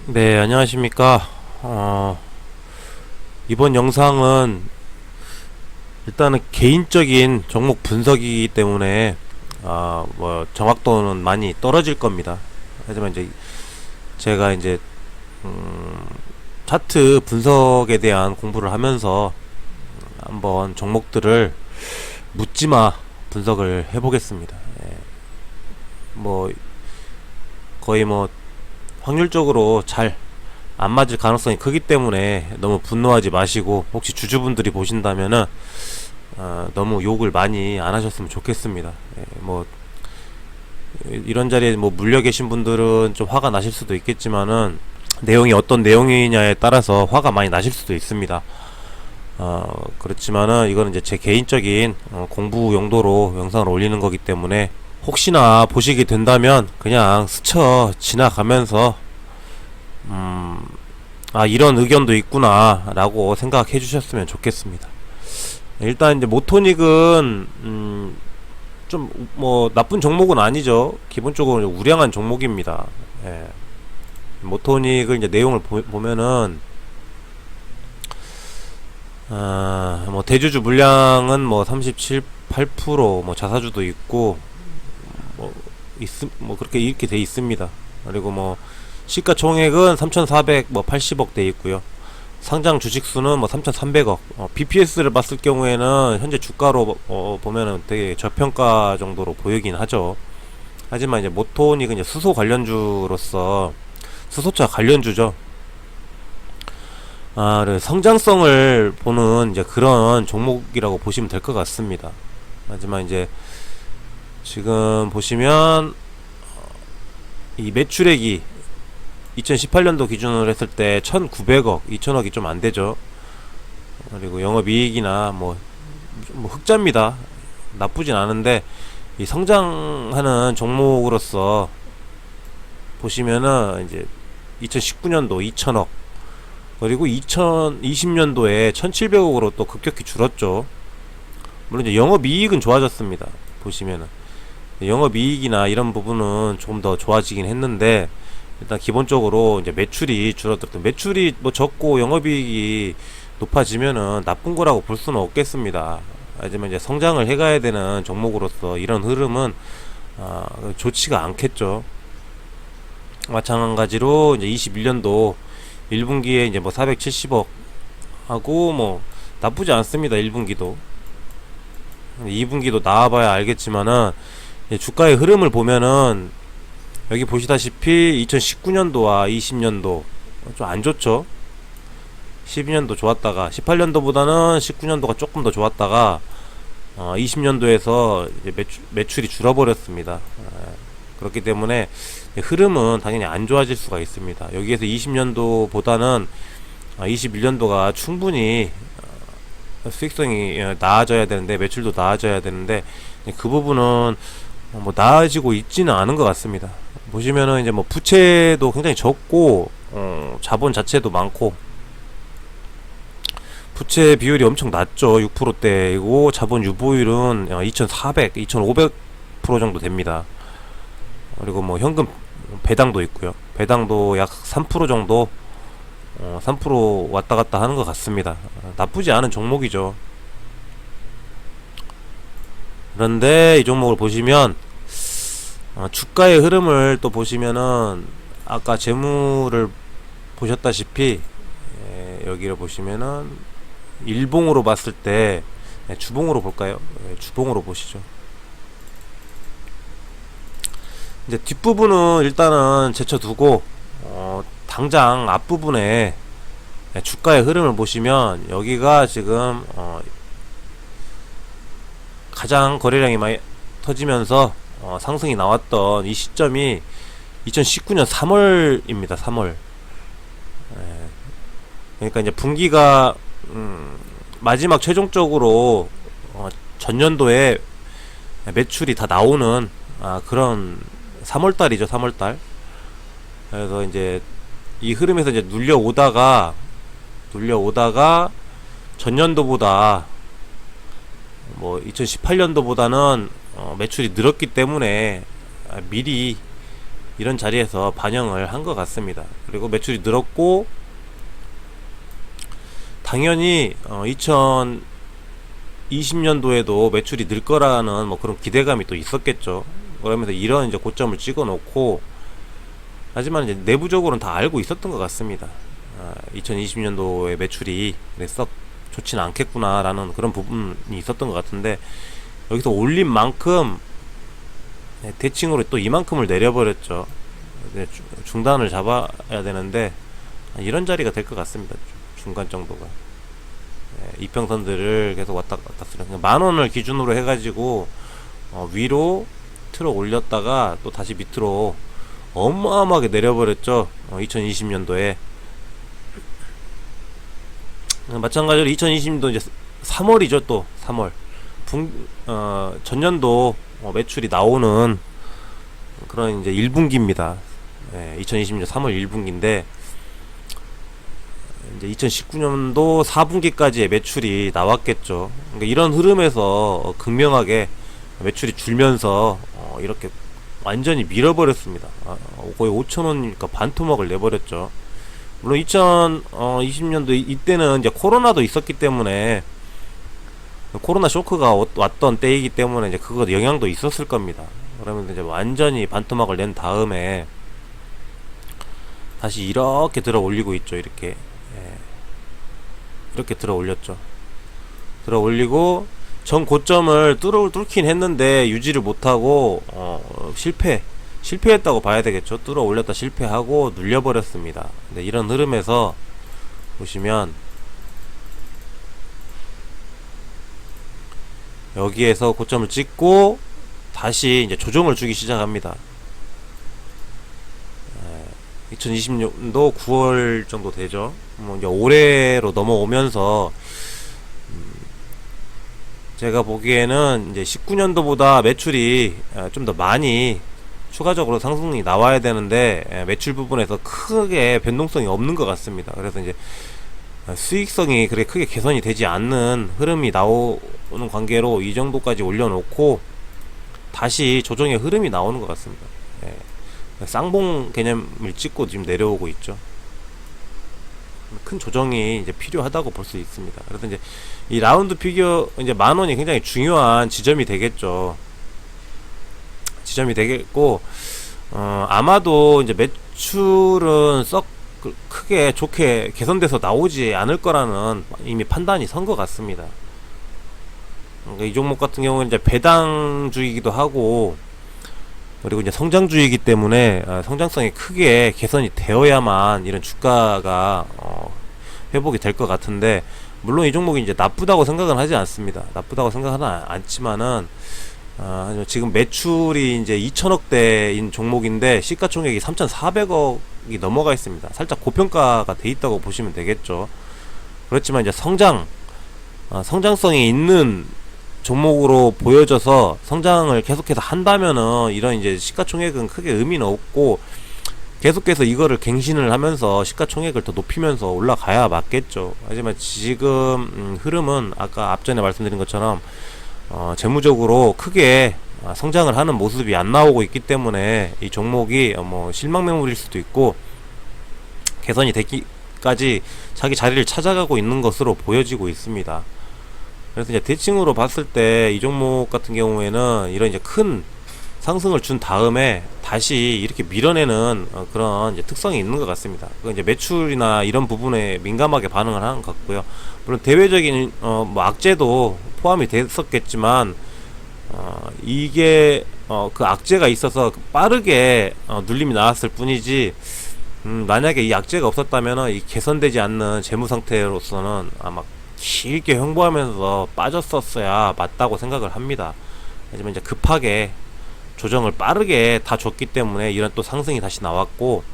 네, 안녕하십니까. 이번 영상은 일단은 개인적인 종목 분석이기 때문에 뭐 정확도는 많이 떨어질 겁니다. 하지만 이제 제가 이제 차트 분석에 대한 공부를 하면서 한번 종목들을 묻지마 분석을 해보겠습니다. 예. 뭐 거의 뭐 확률적으로 잘 안 맞을 가능성이 크기 때문에 너무 분노하지 마시고, 혹시 주주분들이 보신다면은 너무 욕을 많이 안 하셨으면 좋겠습니다. 예, 뭐 이런 자리에 뭐 물려 계신 분들은 좀 화가 나실 수도 있겠지만은 내용이 어떤 내용이냐에 따라서 화가 많이 나실 수도 있습니다. 그렇지만은 이거는 이제 제 개인적인 공부 용도로 영상을 올리는 거기 때문에 혹시나 보시게 된다면 그냥 스쳐 지나가면서 이런 의견도 있구나 라고 생각해 주셨으면 좋겠습니다. 일단 이제 모토닉은 좀 뭐 나쁜 종목은 아니죠. 기본적으로 우량한 종목입니다. 예. 모토닉을 이제 내용을 보면은 뭐 대주주 물량은 뭐 37, 8%뭐 자사주도 있고 뭐 그렇게 이렇게 돼 있습니다. 그리고 뭐 시가총액은 3,480억 돼 있고요. 상장 주식수는 뭐 3,300억. BPS를 봤을 경우에는 현재 주가로 보면은 되게 저평가 정도로 보이긴 하죠. 하지만 이제 모토닉은 이제 수소 관련주로서 수소차 관련주죠. 성장성을 보는 이제 그런 종목이라고 보시면 될 것 같습니다. 하지만 이제 지금 보시면 이 매출액이 2018년도 기준으로 했을 때 1900억, 2000억이 좀 안되죠. 그리고 영업이익이나 뭐 흑자입니다. 나쁘진 않은데 이 성장하는 종목으로서 보시면은 이제 2019년도 2000억, 그리고 2020년도에 1700억으로 또 급격히 줄었죠. 물론 이제 영업이익은 좋아졌습니다. 보시면은 영업이익이나 이런 부분은 조금 더 좋아지긴 했는데, 일단 기본적으로 이제 매출이 줄어들었던, 매출이 뭐 적고 영업이익이 높아지면은 나쁜 거라고 볼 수는 없겠습니다. 하지만 이제 성장을 해가야 되는 종목으로서 이런 흐름은 좋지가 않겠죠. 마찬가지로 이제 21년도 1분기에 이제 뭐 470억 하고 뭐 나쁘지 않습니다. 1분기도 2분기도 나와봐야 알겠지만은 주가의 흐름을 보면은 여기 보시다시피 2019년도와 20년도 좀 안 좋죠. 12년도 좋았다가 18년도보다는 19년도가 조금 더 좋았다가 20년도에서 이제 매출이 줄어버렸습니다. 그렇기 때문에 흐름은 당연히 안 좋아질 수가 있습니다. 여기에서 20년도보다는 21년도가 충분히 수익성이 나아져야 되는데, 매출도 나아져야 되는데 그 부분은 뭐 나아지고 있지는 않은 것 같습니다. 보시면은 이제 뭐 부채도 굉장히 적고 자본 자체도 많고, 부채 비율이 엄청 낮죠. 6%대이고 자본 유보율은 2,400, 2,500% 정도 됩니다. 그리고 뭐 현금 배당도 있고요. 배당도 약 3% 정도 3% 왔다 갔다 하는 것 같습니다. 나쁘지 않은 종목이죠. 그런데 이 종목을 보시면 주가의 흐름을 또 보시면은 아까 재무를 보셨다시피 여기를 보시면은 일봉으로 봤을 때, 주봉으로 볼까요? 주봉으로 보시죠. 이제 뒷부분은 일단은 제쳐두고 당장 앞부분에 주가의 흐름을 보시면 여기가 지금 가장 거래량이 많이 터지면서 상승이 나왔던 이 시점이 2019년 3월입니다. 3월. 그러니까 이제 분기가 마지막 최종적으로 전년도에 매출이 다 나오는 그런 3월달이죠. 3월달. 그래서 이제 이 흐름에서 이제 눌려오다가 전년도보다 뭐 2018년도보다는 매출이 늘었기 때문에 미리 이런 자리에서 반영을 한 것 같습니다. 그리고 매출이 늘었고, 당연히 2020년도에도 매출이 늘 거라는 뭐 그런 기대감이 또 있었겠죠. 그러면서 이런 이제 고점을 찍어 놓고, 하지만 이제 내부적으로는 다 알고 있었던 것 같습니다. 2020년도에 매출이 썩 좋지는 않겠구나라는 그런 부분이 있었던 것 같은데, 여기서 올린 만큼 대칭으로 또 이만큼을 내려버렸죠. 중단을 잡아야 되는데 이런 자리가 될 것 같습니다. 중간 정도가. 이평선들을 계속 왔다 갔다 쓰는, 만원을 기준으로 해가지고 위로 틀어 올렸다가 또 다시 밑으로 어마어마하게 내려버렸죠. 2020년도에. 마찬가지로 2020년도 이제 3월이죠. 또 3월 전년도 매출이 나오는 그런 이제 1분기입니다. 2020년 3월 1분기인데 이제 2019년도 4분기까지의 매출이 나왔겠죠. 그러니까 이런 흐름에서 극명하게 매출이 줄면서 이렇게 완전히 밀어버렸습니다. 거의 5천원이니까 반토막을 내버렸죠. 물론 2020년도 이때는 이제 코로나도 있었기 때문에, 코로나 쇼크가 왔던 때이기 때문에 이제 그거 영향도 있었을 겁니다. 그러면 이제 완전히 반토막을 낸 다음에 다시 이렇게 들어 올리고 있죠. 이렇게 들어 올렸죠. 들어 올리고 전 고점을 뚫긴 했는데 유지를 못하고 실패했다고 봐야 되겠죠. 뚫어 올렸다 실패하고 눌려버렸습니다. 근데 이런 흐름에서 보시면 여기에서 고점을 찍고 다시 이제 조정을 주기 시작합니다. 2020년도 9월 정도 되죠. 뭐 이제 올해로 넘어오면서 제가 보기에는 이제 19년도보다 매출이 좀 더 많이 추가적으로 상승이 나와야 되는데 매출 부분에서 크게 변동성이 없는 것 같습니다. 그래서 이제 수익성이 그렇게 크게 개선이 되지 않는 흐름이 나오는 관계로 이 정도까지 올려놓고 다시 조정의 흐름이 나오는 것 같습니다. 쌍봉 개념을 찍고 지금 내려오고 있죠. 큰 조정이 이제 필요하다고 볼 수 있습니다. 그래서 이제 이 라운드 피겨 이제 만원이 굉장히 중요한 지점이 되겠죠. 지점이 되겠고, 아마도 이제 매출은 썩 크게 좋게 개선돼서 나오지 않을 거라는 이미 판단이 선 것 같습니다. 그러니까 이 종목 같은 경우는 이제 배당주이기도 하고, 그리고 이제 성장주이기 때문에 성장성이 크게 개선이 되어야만 이런 주가가 회복이 될 것 같은데, 물론 이 종목이 이제 나쁘다고 생각은 하지 않습니다. 나쁘다고 생각하는 않지만은 지금 매출이 이제 2천억대인 종목인데 시가총액이 3,400억이 넘어가 있습니다. 살짝 고평가가 돼 있다고 보시면 되겠죠. 그렇지만 이제 성장성이 있는 종목으로 보여져서 성장을 계속해서 한다면은 이런 이제 시가총액은 크게 의미는 없고, 계속해서 이거를 갱신을 하면서 시가총액을 더 높이면서 올라가야 맞겠죠. 하지만 지금 흐름은 아까 앞전에 말씀드린 것처럼 재무적으로 크게 성장을 하는 모습이 안 나오고 있기 때문에 이 종목이 뭐 실망 매물일 수도 있고, 개선이 되기까지 자기 자리를 찾아가고 있는 것으로 보여지고 있습니다. 그래서 이제 대칭으로 봤을 때 이 종목 같은 경우에는 이런 이제 큰 상승을 준 다음에 다시 이렇게 밀어내는 그런 이제 특성이 있는 것 같습니다. 그 이제 매출이나 이런 부분에 민감하게 반응을 하는 것 같고요. 물론 대외적인 뭐 악재도 포함이 됐었겠지만 이게 그 악재가 있어서 빠르게 눌림이 나왔을 뿐이지, 만약에 이 악재가 없었다면 이 개선되지 않는 재무 상태로서는 아마 길게 횡보하면서 빠졌었어야 맞다고 생각을 합니다. 하지만 이제 급하게 조정을 빠르게 다 줬기 때문에 이런 또 상승이 다시 나왔고,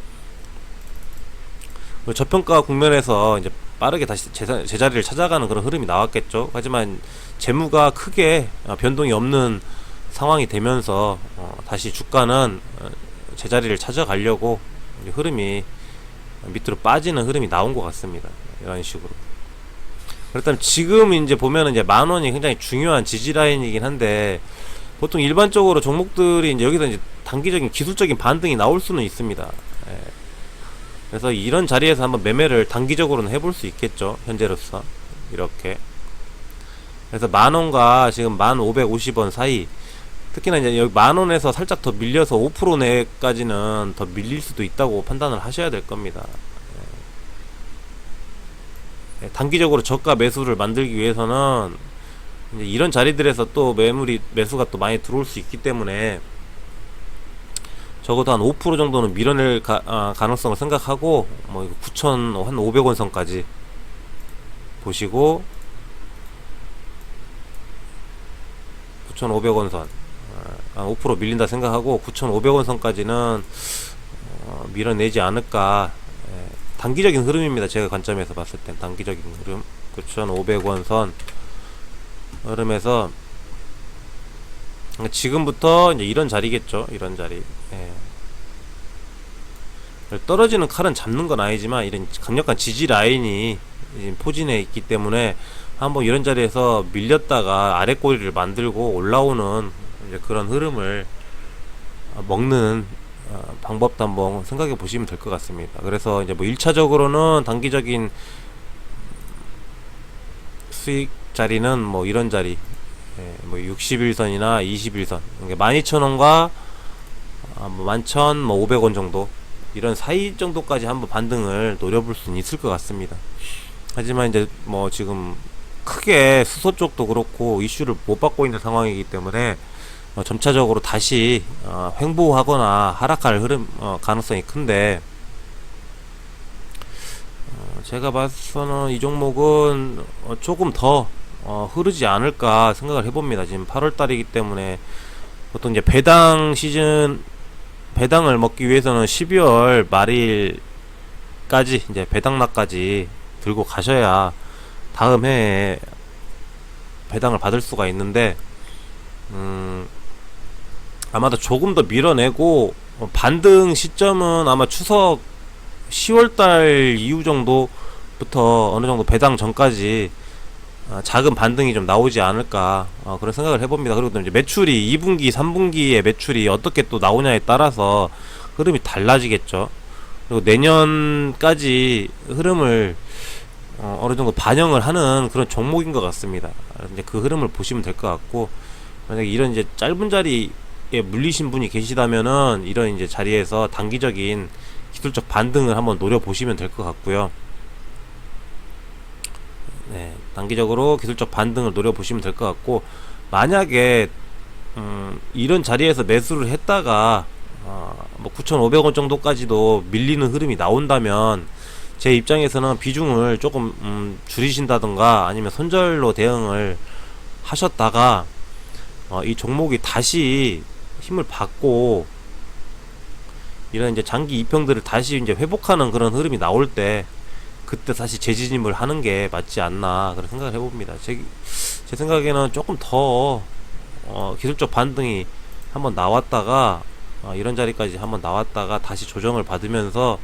저평가 국면에서 이제 빠르게 다시 제자리를 찾아가는 그런 흐름이 나왔겠죠. 하지만 재무가 크게 변동이 없는 상황이 되면서 다시 주가는 제자리를 찾아가려고 흐름이 밑으로 빠지는 흐름이 나온 것 같습니다. 이런 식으로. 그렇다면 지금 이제 보면은 이제 만원이 굉장히 중요한 지지라인이긴 한데, 보통 일반적으로 종목들이 이제 여기서 이제 단기적인 기술적인 반등이 나올 수는 있습니다. 예. 그래서 이런 자리에서 한번 매매를 단기적으로는 해볼 수 있겠죠, 현재로서. 이렇게. 그래서 만원과 지금 1550원 사이, 특히나 이제 여기 만원에서 살짝 더 밀려서 5% 내까지는 더 밀릴 수도 있다고 판단을 하셔야 될 겁니다. 예. 단기적으로 저가 매수를 만들기 위해서는 이제 이런 자리들에서 또 매수가 또 많이 들어올 수 있기 때문에 적어도 한 5% 정도는 밀어낼 가능성을 생각하고, 뭐 이거 9,500원 선까지 보시고, 9,500원 선 한 5% 밀린다 생각하고 9,500원 선까지는 밀어내지 않을까. 예, 단기적인 흐름입니다. 제가 관점에서 봤을 땐 단기적인 흐름. 9,500원 선 흐름에서 지금부터 이제 이런 자리겠죠. 이런 자리. 예. 떨어지는 칼은 잡는 건 아니지만 이런 강력한 지지 라인이 포진해 있기 때문에 한번 이런 자리에서 밀렸다가 아래 꼬리를 만들고 올라오는 이제 그런 흐름을 먹는 방법도 한번 생각해 보시면 될 것 같습니다. 그래서 이제 뭐 1차적으로는 단기적인 수익 자리는 뭐 이런 자리, 뭐 61선이나 21선, 12,000원과 11,500원 정도, 이런 사이 정도까지 한번 반등을 노려볼 수는 있을 것 같습니다. 하지만 이제 뭐 지금 크게 수소 쪽도 그렇고 이슈를 못 받고 있는 상황이기 때문에 점차적으로 다시 횡보하거나 하락할 가능성이 큰데, 제가 봐서는 이 종목은 조금 더 흐르지 않을까 생각을 해봅니다. 지금 8월달이기 때문에 보통 이제 배당을 먹기 위해서는 12월 말일까지 이제 배당락까지 들고 가셔야 다음 해에 배당을 받을 수가 있는데, 아마도 조금 더 밀어내고 반등 시점은 아마 추석 10월달 이후 정도부터 어느 정도 배당 전까지 작은 반등이 좀 나오지 않을까, 그런 생각을 해봅니다. 그리고 또 이제 매출이 2분기, 3분기의 매출이 어떻게 또 나오냐에 따라서 흐름이 달라지겠죠. 그리고 내년까지 흐름을 어느 정도 반영을 하는 그런 종목인 것 같습니다. 이제 그 흐름을 보시면 될 것 같고, 만약에 이런 이제 짧은 자리에 물리신 분이 계시다면은 이런 이제 자리에서 단기적인 기술적 반등을 한번 노려보시면 될 것 같고요. 네, 단기적으로 기술적 반등을 노려보시면 될 것 같고, 만약에 이런 자리에서 매수를 했다가 뭐 9,500원 정도까지도 밀리는 흐름이 나온다면 제 입장에서는 비중을 조금 줄이신다던가 아니면 손절로 대응을 하셨다가 이 종목이 다시 힘을 받고 이런 이제 장기 이평들을 다시 이제 회복하는 그런 흐름이 나올 때 그때 다시 재진입을 하는 게 맞지 않나 그런 생각을 해봅니다. 제 생각에는 조금 더 기술적 반등이 한번 나왔다가 이런 자리까지 한번 나왔다가 다시 조정을 받으면서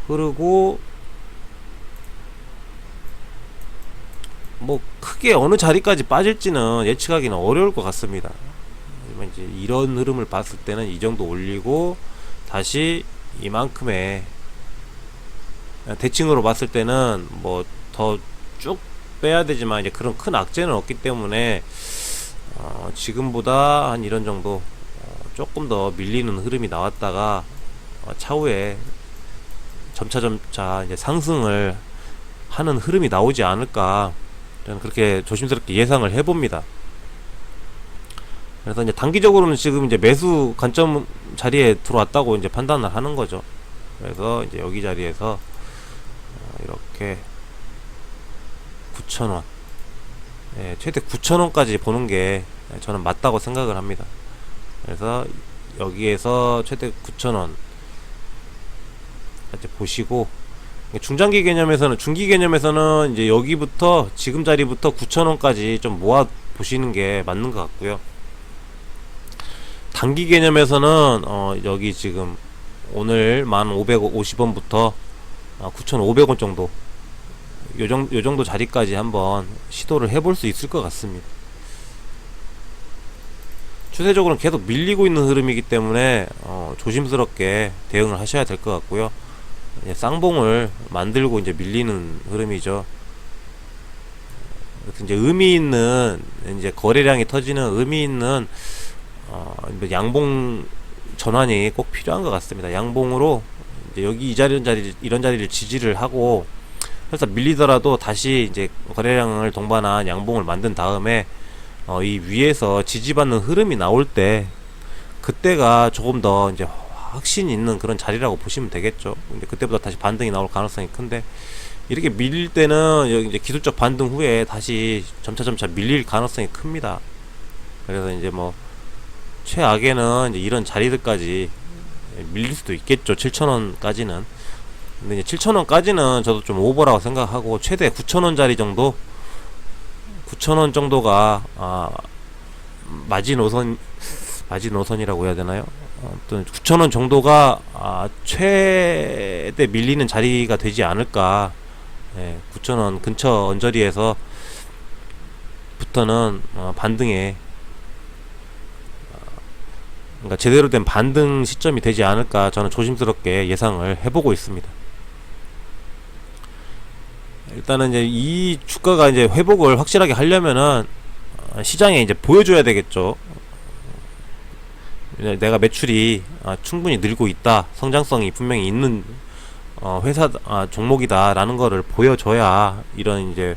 흐르고 뭐 크게 어느 자리까지 빠질지는 예측하기는 어려울 것 같습니다. 하지만 이제 이런 흐름을 봤을 때는 이 정도 올리고 다시 이만큼의 대칭으로 봤을 때는 뭐 더 쭉 빼야 되지만 이제 그런 큰 악재는 없기 때문에 지금보다 한 이런 정도 조금 더 밀리는 흐름이 나왔다가 차후에 점차 이제 상승을 하는 흐름이 나오지 않을까, 저는 그렇게 조심스럽게 예상을 해봅니다. 그래서 이제 단기적으로는 지금 이제 매수 관점 자리에 들어왔다고 이제 판단을 하는 거죠. 그래서 이제 여기 자리에서 이렇게 9,000원, 최대 9,000원까지 보는 게 저는 맞다고 생각을 합니다. 그래서 여기에서 최대 9,000원 이제 보시고, 중장기 개념에서는, 중기 개념에서는 이제 여기부터 지금 자리부터 9,000원까지 좀 모아 보시는 게 맞는 것 같고요. 단기 개념에서는 여기 지금 오늘 1,550원부터 9,500원 정도, 요 정도 자리까지 한번 시도를 해볼 수 있을 것 같습니다. 추세적으로는 계속 밀리고 있는 흐름이기 때문에 조심스럽게 대응을 하셔야 될 것 같고요. 이제 쌍봉을 만들고 이제 밀리는 흐름이죠. 그래서 이제 의미 있는 이제 거래량이 터지는 의미 있는 양봉 전환이 꼭 필요한 것 같습니다. 양봉으로 이제 여기 이런 자리를 지지를 하고, 그래서 밀리더라도 다시 이제 거래량을 동반한 양봉을 만든 다음에 이 위에서 지지받는 흐름이 나올 때, 그때가 조금 더 이제 확신 있는 그런 자리라고 보시면 되겠죠. 이제 그때보다 다시 반등이 나올 가능성이 큰데, 이렇게 밀릴 때는 여기 이제 기술적 반등 후에 다시 점차 밀릴 가능성이 큽니다. 그래서 이제 뭐 최악에는 이제 이런 자리들까지 밀릴 수도 있겠죠. 7,000원까지는. 근데 이제 7,000원까지는 저도 좀 오버라고 생각하고, 최대 9,000원 정도, 9,000원 정도가 마지노선이라고 해야 되나요? 아무튼 9,000원 정도가 최대 밀리는 자리가 되지 않을까. 9,000원 근처 언저리에서 부터는 반등에, 그러니까 제대로 된 반등 시점이 되지 않을까, 저는 조심스럽게 예상을 해보고 있습니다. 일단은 이제 이 주가가 이제 회복을 확실하게 하려면은 시장에 이제 보여줘야 되겠죠. 내가 매출이 충분히 늘고 있다, 성장성이 분명히 있는 회사 종목이다라는 거를 보여줘야 이런 이제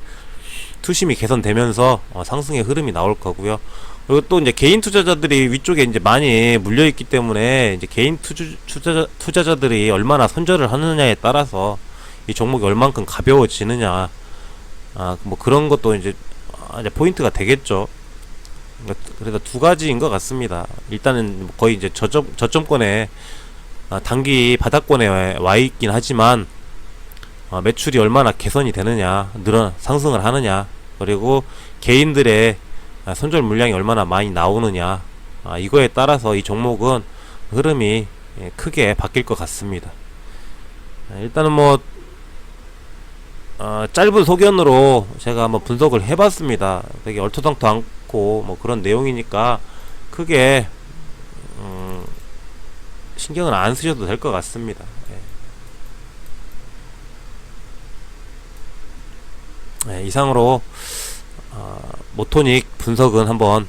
투심이 개선되면서 상승의 흐름이 나올 거고요. 그리고 또 이제 개인 투자자들이 위쪽에 이제 많이 물려 있기 때문에, 이제 개인 투자자들이 얼마나 손절을 하느냐에 따라서 이 종목이 얼만큼 가벼워지느냐, 뭐 그런 것도 이제 포인트가 되겠죠. 그래서 두 가지인 것 같습니다. 일단은 거의 이제 저점권에 단기 바닥권에 와 있긴 하지만, 매출이 얼마나 개선이 되느냐, 상승을 하느냐, 그리고 개인들의 손절 물량이 얼마나 많이 나오느냐, 이거에 따라서 이 종목은 흐름이 크게 바뀔 것 같습니다. 일단은 뭐 짧은 소견으로 제가 한번 분석을 해봤습니다. 되게 얼토당토 않고 뭐 그런 내용이니까 크게 신경을 안 쓰셔도 될 것 같습니다. 이상으로 모토닉 분석은 한번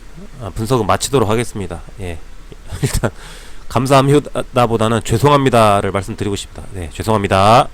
분석은 마치도록 하겠습니다. 일단 감사합니다 보다는 죄송합니다를 말씀드리고 싶다. 죄송합니다.